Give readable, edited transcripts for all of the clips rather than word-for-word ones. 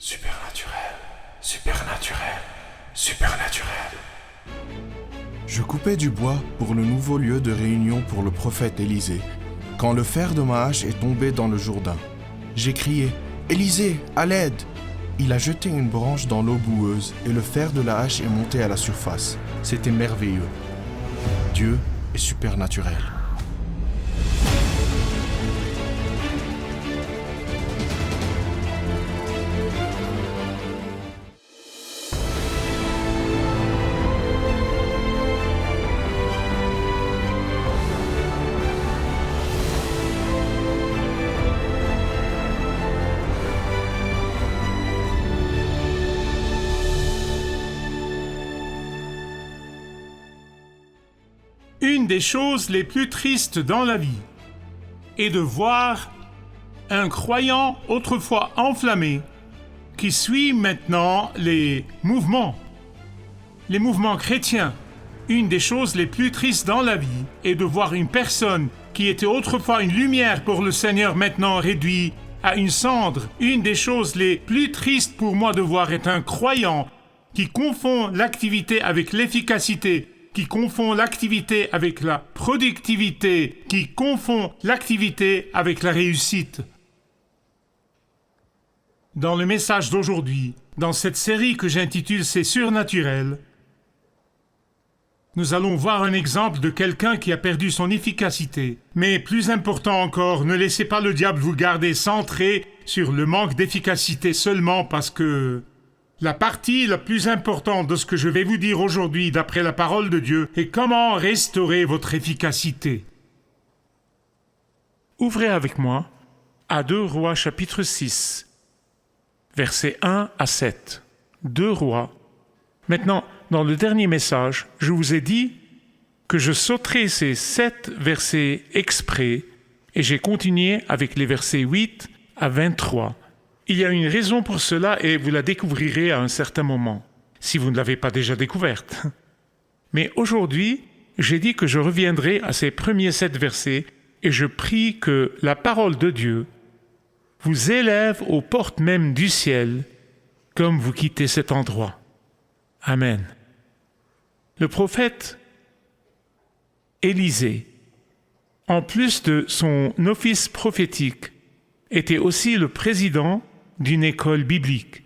Supernaturel, supernaturel, supernaturel. Je coupais du bois pour le nouveau lieu de réunion pour le prophète Élisée, quand le fer de ma hache est tombé dans le Jourdain. J'ai crié « Élisée, à l'aide !» Il a jeté une branche dans l'eau boueuse et le fer de la hache est monté à la surface. C'était merveilleux. Dieu est supernaturel. Une des choses les plus tristes dans la vie est de voir un croyant autrefois enflammé qui suit maintenant les mouvements chrétiens. Une des choses les plus tristes dans la vie est de voir une personne qui était autrefois une lumière pour le Seigneur maintenant réduite à une cendre. Une des choses les plus tristes pour moi de voir est un croyant qui confond l'activité avec l'efficacité, qui confond l'activité avec la productivité, qui confond l'activité avec la réussite. Dans le message d'aujourd'hui, dans cette série que j'intitule « C'est surnaturel », nous allons voir un exemple de quelqu'un qui a perdu son efficacité. Mais plus important encore, ne laissez pas le diable vous garder centré sur le manque d'efficacité seulement parce que la partie la plus importante de ce que je vais vous dire aujourd'hui d'après la parole de Dieu est comment restaurer votre efficacité. Ouvrez avec moi à 2 Rois chapitre 6, versets 1 à 7. 2 Rois. Maintenant, dans le dernier message, je vous ai dit que je sauterai ces 7 versets exprès et j'ai continué avec les versets 8 à 23. Il y a une raison pour cela et vous la découvrirez à un certain moment, si vous ne l'avez pas déjà découverte. Mais aujourd'hui, j'ai dit que je reviendrai à ces premiers 7 versets et je prie que la parole de Dieu vous élève aux portes même du ciel comme vous quittez cet endroit. Amen. Le prophète Élisée, en plus de son office prophétique, était aussi le président d'une école biblique.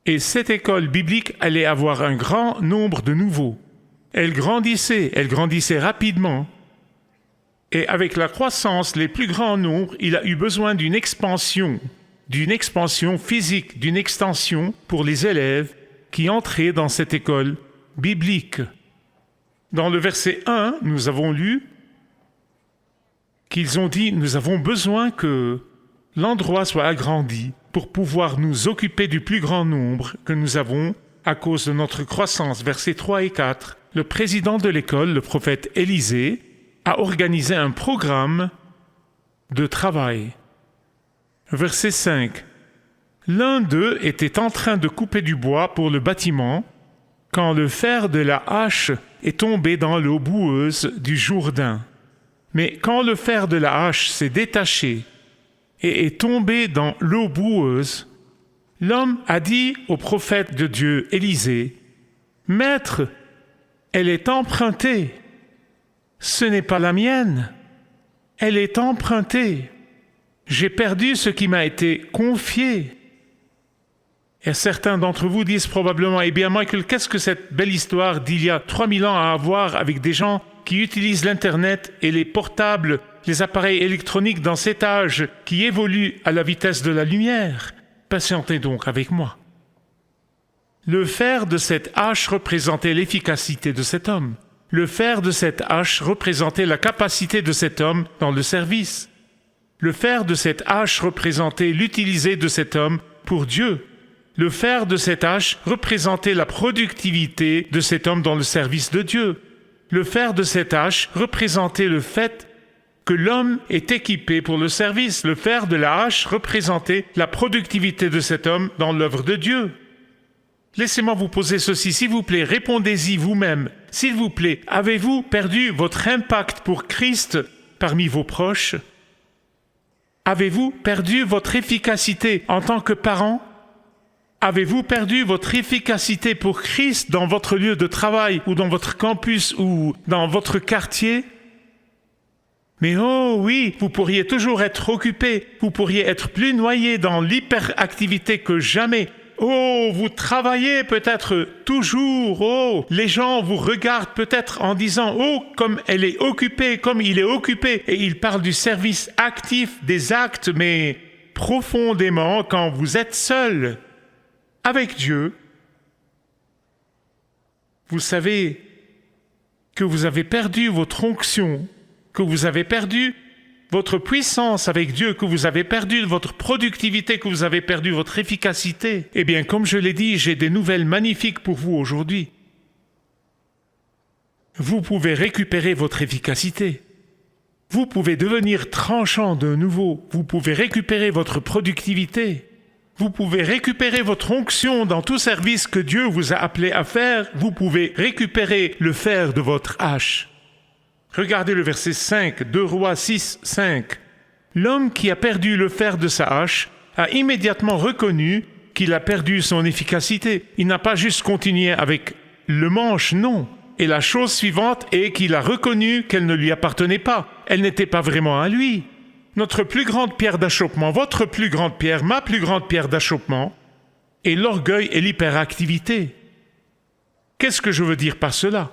Et cette école biblique allait avoir un grand nombre de nouveaux. Elle grandissait rapidement. Et avec la croissance, les plus grands nombres, il a eu besoin d'une expansion physique, d'une extension pour les élèves qui entraient dans cette école biblique. Dans le verset 1, nous avons lu qu'ils ont dit « Nous avons besoin que l'endroit soit agrandi pour pouvoir nous occuper du plus grand nombre que nous avons à cause de notre croissance. » Versets 3 et 4. Le président de l'école, le prophète Élisée, a organisé un programme de travail. Verset 5. L'un d'eux était en train de couper du bois pour le bâtiment quand le fer de la hache est tombé dans l'eau boueuse du Jourdain. Mais quand le fer de la hache s'est détaché et est tombé dans l'eau boueuse, l'homme a dit au prophète de Dieu Élisée, « Maître, elle est empruntée. Ce n'est pas la mienne. Elle est empruntée. J'ai perdu ce qui m'a été confié. » Et certains d'entre vous disent probablement, « Eh bien, Michael, qu'est-ce que cette belle histoire d'il y a 3000 ans a à voir avec des gens qui utilisent l'Internet et les portables, les appareils électroniques dans cet âge qui évolue à la vitesse de la lumière? Patientez donc avec moi. » Le fer de cette hache représentait l'efficacité de cet homme. Le fer de cette hache représentait la capacité de cet homme dans le service. Le fer de cette hache représentait l'utilité de cet homme pour Dieu. Le fer de cette hache représentait la productivité de cet homme dans le service de Dieu. Le fer de cette hache représentait le fait que l'homme est équipé pour le service. Le fer de la hache représentait la productivité de cet homme dans l'œuvre de Dieu. Laissez-moi vous poser ceci, s'il vous plaît, répondez-y vous-même. S'il vous plaît, avez-vous perdu votre impact pour Christ parmi vos proches? Avez-vous perdu votre efficacité en tant que parent, Avez-vous perdu votre efficacité pour Christ dans votre lieu de travail ou dans votre campus ou dans votre quartier? Mais oh oui, vous pourriez toujours être occupé, vous pourriez être plus noyé dans l'hyperactivité que jamais. Oh, vous travaillez peut-être toujours. Oh, les gens vous regardent peut-être en disant « Oh, comme elle est occupée, comme il est occupé ». Et ils parlent du service actif, des actes, mais profondément, quand vous êtes seul avec Dieu, vous savez que vous avez perdu votre onction, que vous avez perdu votre puissance avec Dieu, que vous avez perdu votre productivité, que vous avez perdu votre efficacité. Eh bien, comme je l'ai dit, j'ai des nouvelles magnifiques pour vous aujourd'hui. Vous pouvez récupérer votre efficacité. Vous pouvez devenir tranchant de nouveau. Vous pouvez récupérer votre productivité. Vous pouvez récupérer votre onction dans tout service que Dieu vous a appelé à faire. Vous pouvez récupérer le fer de votre hache. Regardez le verset 5, 2 Rois 6, 5. L'homme qui a perdu le fer de sa hache a immédiatement reconnu qu'il a perdu son efficacité. Il n'a pas juste continué avec le manche, non. Et la chose suivante est qu'il a reconnu qu'elle ne lui appartenait pas. Elle n'était pas vraiment à lui. Notre plus grande pierre d'achoppement, votre plus grande pierre, ma plus grande pierre d'achoppement, est l'orgueil et l'hyperactivité. Qu'est-ce que je veux dire par cela?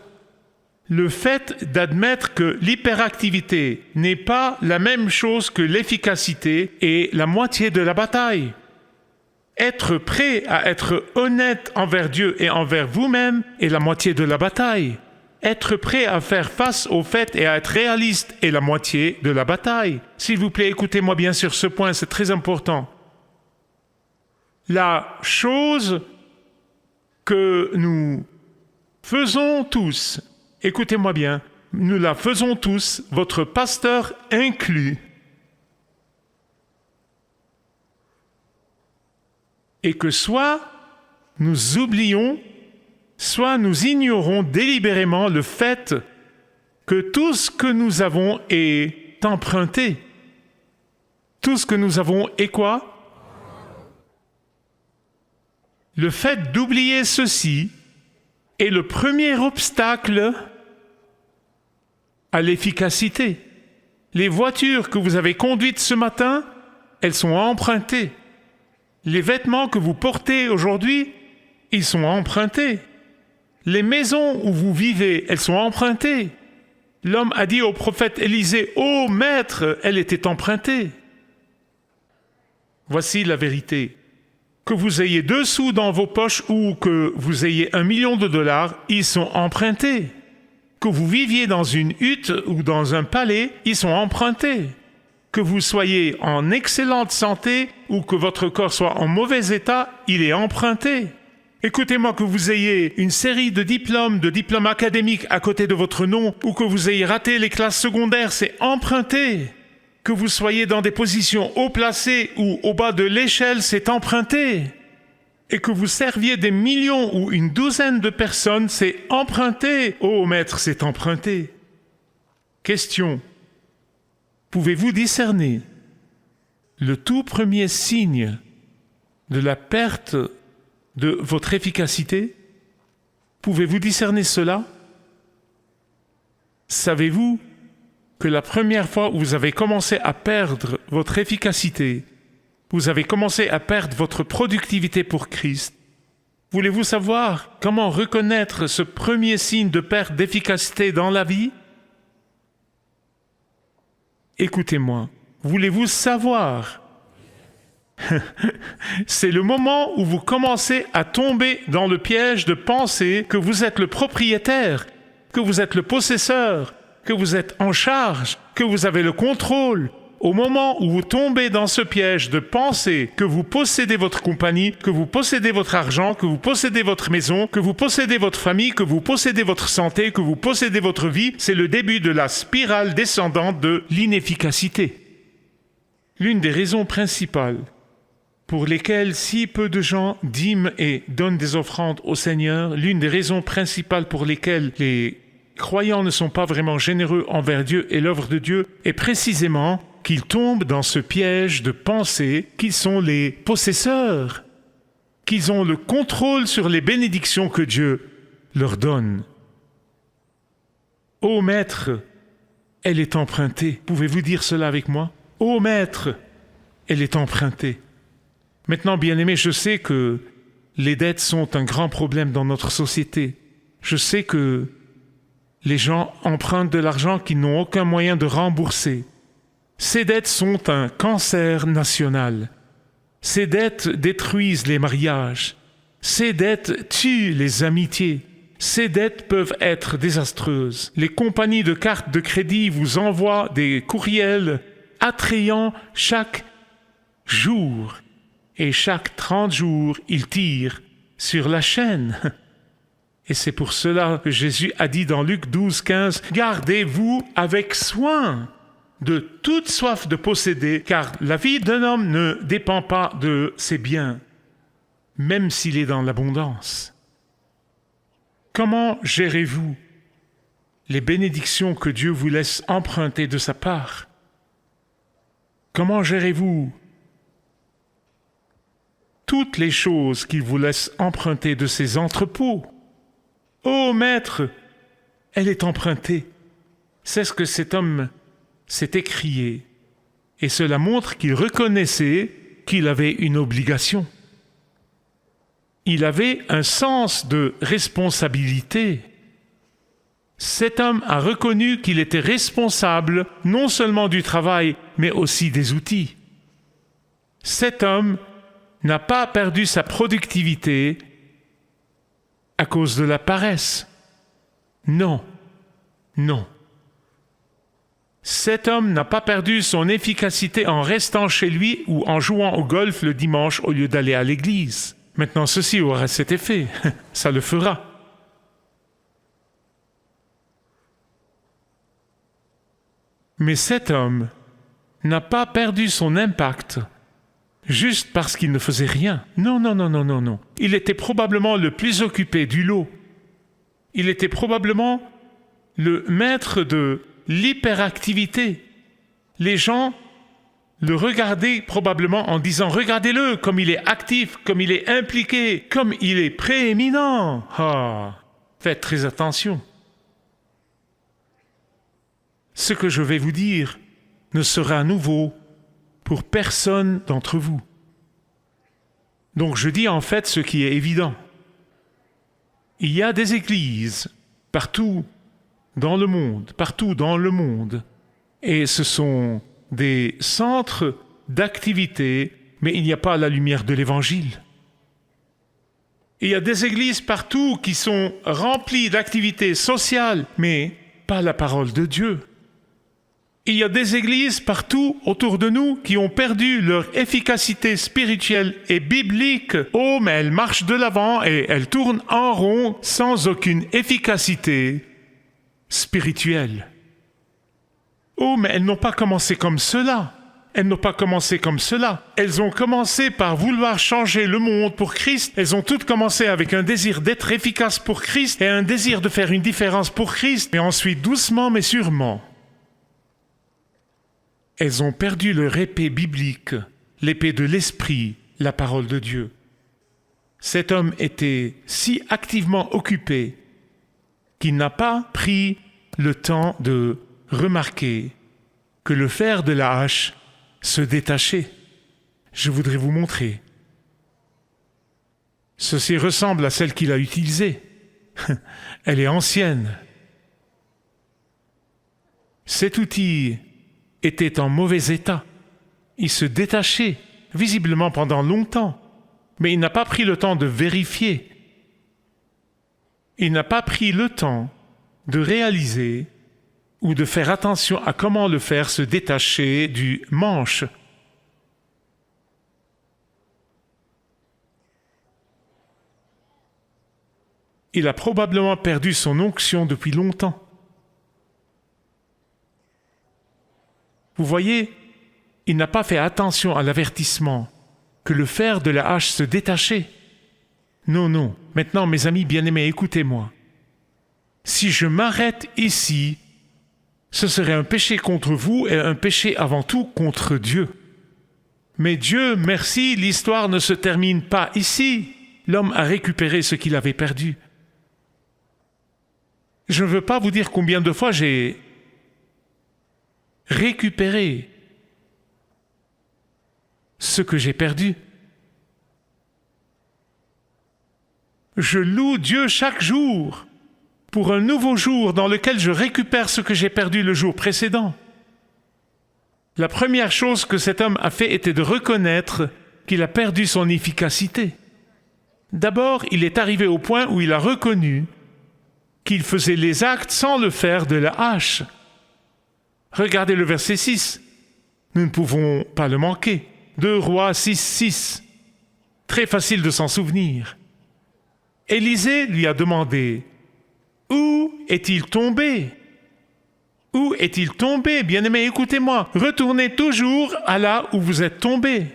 Le fait d'admettre que l'hyperactivité n'est pas la même chose que l'efficacité est la moitié de la bataille. Être prêt à être honnête envers Dieu et envers vous-même est la moitié de la bataille. Être prêt à faire face aux faits et à être réaliste est la moitié de la bataille. S'il vous plaît, écoutez-moi bien sur ce point, c'est très important. La chose que nous faisons tous, écoutez-moi bien, nous la faisons tous, votre pasteur inclus. Et que soit nous oublions, soit nous ignorons délibérément le fait que tout ce que nous avons est emprunté. Tout ce que nous avons est quoi? Le fait d'oublier ceci est le premier obstacle à l'efficacité. Les voitures que vous avez conduites ce matin, elles sont empruntées. Les vêtements que vous portez aujourd'hui, ils sont empruntés. Les maisons où vous vivez, elles sont empruntées. L'homme a dit au prophète Élisée, « Ô maître, elle était empruntée. » Voici la vérité. Que vous ayez 2 sous dans vos poches ou que vous ayez 1 million de dollars, ils sont empruntés. Que vous viviez dans une hutte ou dans un palais, ils sont empruntés. Que vous soyez en excellente santé ou que votre corps soit en mauvais état, il est emprunté. Écoutez-moi, que vous ayez une série de diplômes académiques à côté de votre nom ou que vous ayez raté les classes secondaires, c'est emprunté. Que vous soyez dans des positions haut placées ou au bas de l'échelle, c'est emprunté. Et que vous serviez des millions ou une douzaine de personnes, c'est emprunté. Oh maître, c'est emprunté. Question. Pouvez-vous discerner le tout premier signe de la perte de votre efficacité? Pouvez-vous discerner cela? Savez-vous que la première fois où vous avez commencé à perdre votre efficacité, vous avez commencé à perdre votre productivité pour Christ? Voulez-vous savoir comment reconnaître ce premier signe de perte d'efficacité dans la vie? Écoutez-moi, voulez-vous savoir? C'est le moment où vous commencez à tomber dans le piège de penser que vous êtes le propriétaire, que vous êtes le possesseur, que vous êtes en charge, que vous avez le contrôle. Au moment où vous tombez dans ce piège de penser que vous possédez votre compagnie, que vous possédez votre argent, que vous possédez votre maison, que vous possédez votre famille, que vous possédez votre santé, que vous possédez votre vie, c'est le début de la spirale descendante de l'inefficacité. L'une des raisons principales pour lesquelles si peu de gens dîment et donnent des offrandes au Seigneur, l'une des raisons principales pour lesquelles les croyants ne sont pas vraiment généreux envers Dieu et l'œuvre de Dieu est précisément qu'ils tombent dans ce piège de penser qu'ils sont les possesseurs. qu'ils ont le contrôle sur les bénédictions que Dieu leur donne. Ô Maître, elle est empruntée. Pouvez-vous dire cela avec moi? Ô Maître, elle est empruntée. Maintenant, bien-aimés, je sais que les dettes sont un grand problème dans notre société. Je sais que les gens empruntent de l'argent qu'ils n'ont aucun moyen de rembourser. Ces dettes sont un cancer national. Ces dettes détruisent les mariages. Ces dettes tuent les amitiés. Ces dettes peuvent être désastreuses. Les compagnies de cartes de crédit vous envoient des courriels attrayants chaque jour. Et chaque 30 jours, ils tirent sur la chaîne. Et c'est pour cela que Jésus a dit dans Luc 12, 15, « Gardez-vous avec soin de toute soif de posséder, car la vie d'un homme ne dépend pas de ses biens, même s'il est dans l'abondance. » Comment gérez-vous les bénédictions que Dieu vous laisse emprunter de sa part? Comment gérez-vous toutes les choses qu'il vous laisse emprunter de ses entrepôts? Ô Maître, elle est empruntée. C'est ce que cet homme s'est écrié, et cela montre qu'il reconnaissait qu'il avait une obligation. Il avait un sens de responsabilité. Cet homme a reconnu qu'il était responsable non seulement du travail, mais aussi des outils. Cet homme n'a pas perdu sa productivité à cause de la paresse. Non, non. Cet homme n'a pas perdu son efficacité en restant chez lui ou en jouant au golf le dimanche au lieu d'aller à l'église. Maintenant, ceci aura cet effet. Ça le fera. Mais cet homme n'a pas perdu son impact juste parce qu'il ne faisait rien. Non, non, non, non, non, non. Il était probablement le plus occupé du lot. Il était probablement le maître de l'hyperactivité. Les gens le regardaient probablement en disant « Regardez-le, comme il est actif, comme il est impliqué, comme il est prééminent. » Ah, faites très attention. Ce que je vais vous dire ne sera nouveau pour personne d'entre vous. Donc je dis en fait ce qui est évident. Il y a des églises partout dans le monde, et ce sont des centres d'activité, mais il n'y a pas la lumière de l'Évangile. Il y a des églises partout qui sont remplies d'activités sociales, mais pas la parole de Dieu. Il y a des églises partout autour de nous qui ont perdu leur efficacité spirituelle et biblique. Oh, mais elles marchent de l'avant et elles tournent en rond sans aucune efficacité spirituelle. Oh, mais elles n'ont pas commencé comme cela. Elles n'ont pas commencé comme cela. Elles ont commencé par vouloir changer le monde pour Christ. Elles ont toutes commencé avec un désir d'être efficaces pour Christ et un désir de faire une différence pour Christ. Mais ensuite, doucement mais sûrement, elles ont perdu leur épée biblique, l'épée de l'Esprit, la parole de Dieu. Cet homme était si activement occupé qu'il n'a pas pris le temps de remarquer que le fer de la hache se détachait. Je voudrais vous montrer. Ceci ressemble à celle qu'il a utilisée. Elle est ancienne. Cet outil était en mauvais état. Il se détachait visiblement pendant longtemps, mais il n'a pas pris le temps de vérifier. Il n'a pas pris le temps de réaliser ou de faire attention à comment le fer se détachait du manche. Il a probablement perdu son onction depuis longtemps. Vous voyez, il n'a pas fait attention à l'avertissement que le fer de la hache se détachait. Non, non. Maintenant, mes amis bien-aimés, écoutez-moi. Si je m'arrête ici, ce serait un péché contre vous et un péché avant tout contre Dieu. Mais Dieu merci, l'histoire ne se termine pas ici. l'homme a récupéré ce qu'il avait perdu. Je ne veux pas vous dire combien de fois j'ai récupéré ce que j'ai perdu. Je loue Dieu chaque jour pour un nouveau jour dans lequel je récupère ce que j'ai perdu le jour précédent. La première chose que cet homme a fait était de reconnaître qu'il a perdu son efficacité. D'abord, il est arrivé au point où il a reconnu qu'il faisait les actes sans le faire de la hache. Regardez le verset 6. Nous ne pouvons pas le manquer. 2 Rois 6, 6. Très facile de s'en souvenir. Élisée lui a demandé « Où est-il tombé ?» Où est-il tombé? Bien-aimé, écoutez-moi. Retournez toujours à là où vous êtes tombé.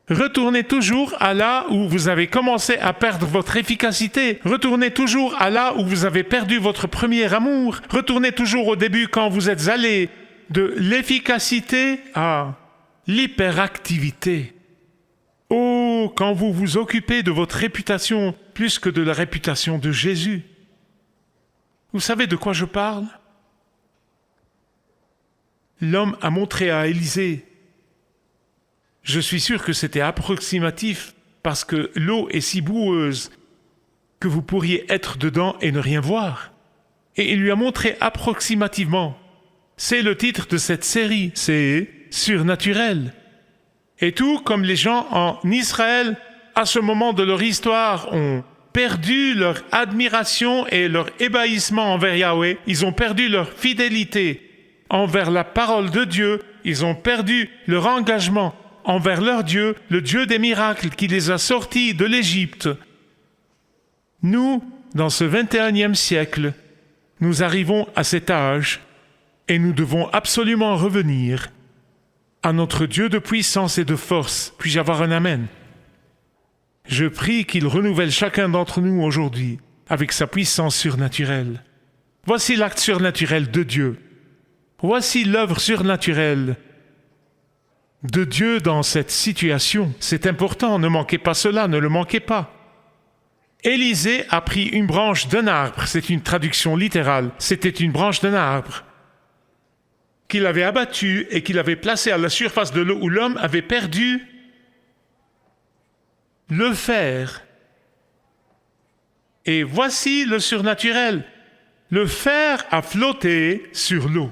Retournez toujours à là où vous avez commencé à perdre votre efficacité. Retournez toujours à là où vous avez perdu votre premier amour. Retournez toujours au début quand vous êtes allé de l'efficacité à l'hyperactivité. Oh, quand vous vous occupez de votre réputation plus que de la réputation de Jésus. Vous savez de quoi je parle? L'homme a montré à Élisée. Je suis sûr que c'était approximatif parce que l'eau est si boueuse que vous pourriez être dedans et ne rien voir. Et il lui a montré approximativement. C'est le titre de cette série, c'est Surnaturel. Et tout comme les gens en Israël, à ce moment de leur histoire, ont perdu leur admiration et leur ébahissement envers Yahweh, ils ont perdu leur fidélité envers la parole de Dieu, ils ont perdu leur engagement envers leur Dieu, le Dieu des miracles qui les a sortis de l'Égypte. Nous, dans ce 21e siècle, nous arrivons à cet âge et nous devons absolument revenir à notre Dieu de puissance et de force. Puis-je avoir un amen? Je prie qu'il renouvelle chacun d'entre nous aujourd'hui avec sa puissance surnaturelle. Voici l'acte surnaturel de Dieu. Voici l'œuvre surnaturelle de Dieu dans cette situation. C'est important, ne manquez pas cela, ne le manquez pas. Élisée a pris une branche d'un arbre, c'est une traduction littérale, c'était une branche d'un arbre qu'il avait abattue et qu'il avait placée à la surface de l'eau où l'homme avait perdu le fer. Et voici le surnaturel. Le fer a flotté sur l'eau.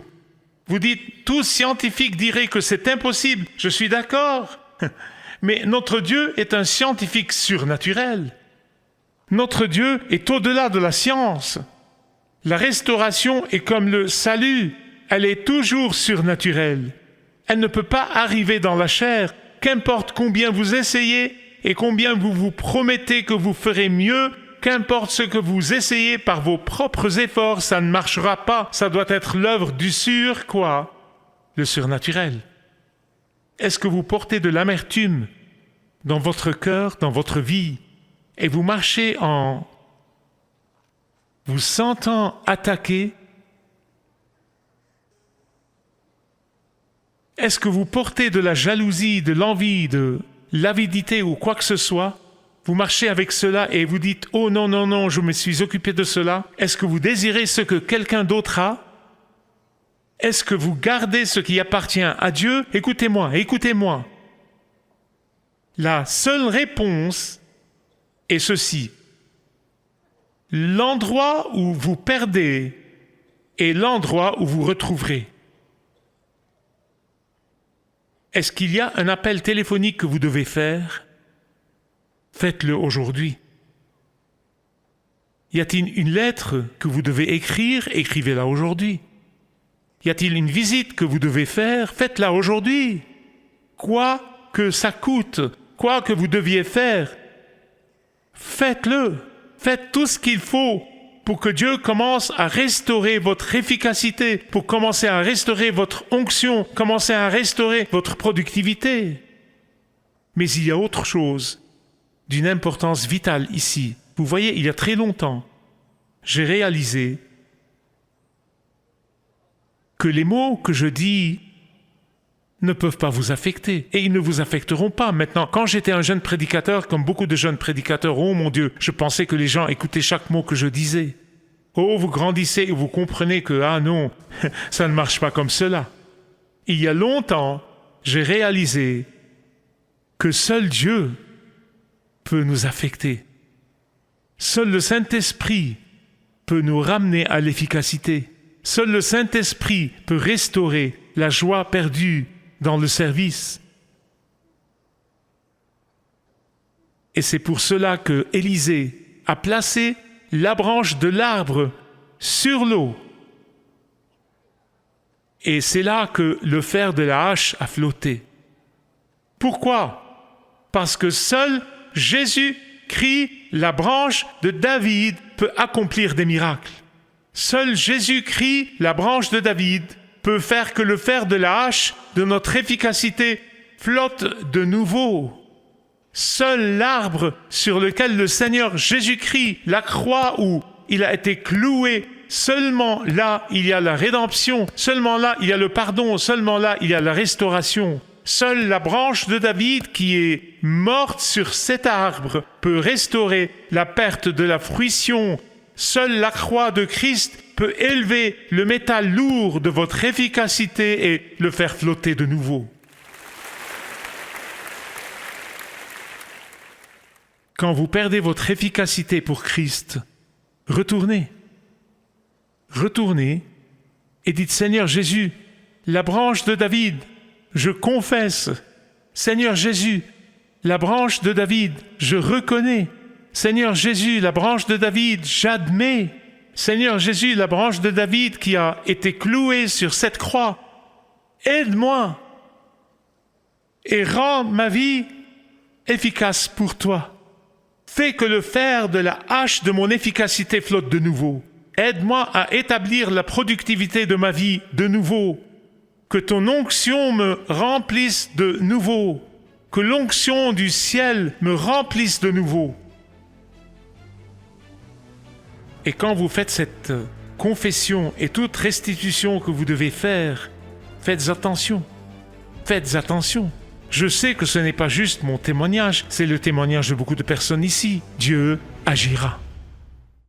Vous dites, tout scientifique dirait que c'est impossible. Je suis d'accord. Mais notre Dieu est un scientifique surnaturel. Notre Dieu est au-delà de la science. La restauration est comme le salut. Elle est toujours surnaturelle. Elle ne peut pas arriver dans la chair. Qu'importe combien vous essayez et combien vous vous promettez que vous ferez mieux, qu'importe ce que vous essayez par vos propres efforts, ça ne marchera pas. Ça doit être l'œuvre du le surnaturel. Est-ce que vous portez de l'amertume dans votre cœur, dans votre vie, et vous marchez en vous sentant attaqué? Est-ce que vous portez de la jalousie, de l'envie, de l'avidité ou quoi que ce soit? Vous marchez avec cela et vous dites « Oh non, non, non, je me suis occupé de cela ». Est-ce que vous désirez ce que quelqu'un d'autre a? Est-ce que vous gardez ce qui appartient à Dieu? Écoutez-moi, écoutez-moi. La seule réponse est ceci. L'endroit où vous perdez est l'endroit où vous retrouverez. Est-ce qu'il y a un appel téléphonique que vous devez faire? Faites-le aujourd'hui. Y a-t-il une lettre que vous devez écrire? Écrivez-la aujourd'hui. Y a-t-il une visite que vous devez faire? Faites-la aujourd'hui. Quoi que ça coûte, quoi que vous deviez faire, faites-le. Faites tout ce qu'il faut pour que Dieu commence à restaurer votre efficacité, pour commencer à restaurer votre onction, commencer à restaurer votre productivité. Mais il y a autre chose d'une importance vitale ici. Vous voyez, il y a très longtemps, j'ai réalisé que les mots que je dis ne peuvent pas vous affecter. Et ils ne vous affecteront pas. Maintenant, quand j'étais un jeune prédicateur, comme beaucoup de jeunes prédicateurs, oh mon Dieu, je pensais que les gens écoutaient chaque mot que je disais. Oh, vous grandissez et vous comprenez que, ah non, ça ne marche pas comme cela. Il y a longtemps, j'ai réalisé que seul Dieu peut nous affecter. Seul le Saint-Esprit peut nous ramener à l'efficacité. Seul le Saint-Esprit peut restaurer la joie perdue dans le service. Et c'est pour cela que Élisée a placé la branche de l'arbre sur l'eau. Et c'est là que le fer de la hache a flotté. Pourquoi? Parce que seul Jésus-Christ, la branche de David, peut accomplir des miracles. Seul Jésus-Christ, la branche de David, peut faire que le fer de la hache de notre efficacité flotte de nouveau. Seul l'arbre sur lequel le Seigneur Jésus-Christ, la croix où il a été cloué, seulement là il y a la rédemption, seulement là il y a le pardon, seulement là il y a la restauration. Seule la branche de David qui est morte sur cet arbre peut restaurer la perte de la fruition. Seule la croix de Christ peut élever le métal lourd de votre efficacité et le faire flotter de nouveau. Quand vous perdez votre efficacité pour Christ, retournez. Retournez et dites, Seigneur Jésus, la branche de David, je confesse. Seigneur Jésus, la branche de David, je reconnais. Seigneur Jésus, la branche de David, j'admets. Seigneur Jésus, la branche de David qui a été clouée sur cette croix, aide-moi et rends ma vie efficace pour toi. Fais que le fer de la hache de mon efficacité flotte de nouveau. Aide-moi à établir la productivité de ma vie de nouveau. Que ton onction me remplisse de nouveau. Que l'onction du ciel me remplisse de nouveau. Et quand vous faites cette confession et toute restitution que vous devez faire, faites attention. Faites attention. Je sais que ce n'est pas juste mon témoignage, c'est le témoignage de beaucoup de personnes ici. Dieu agira.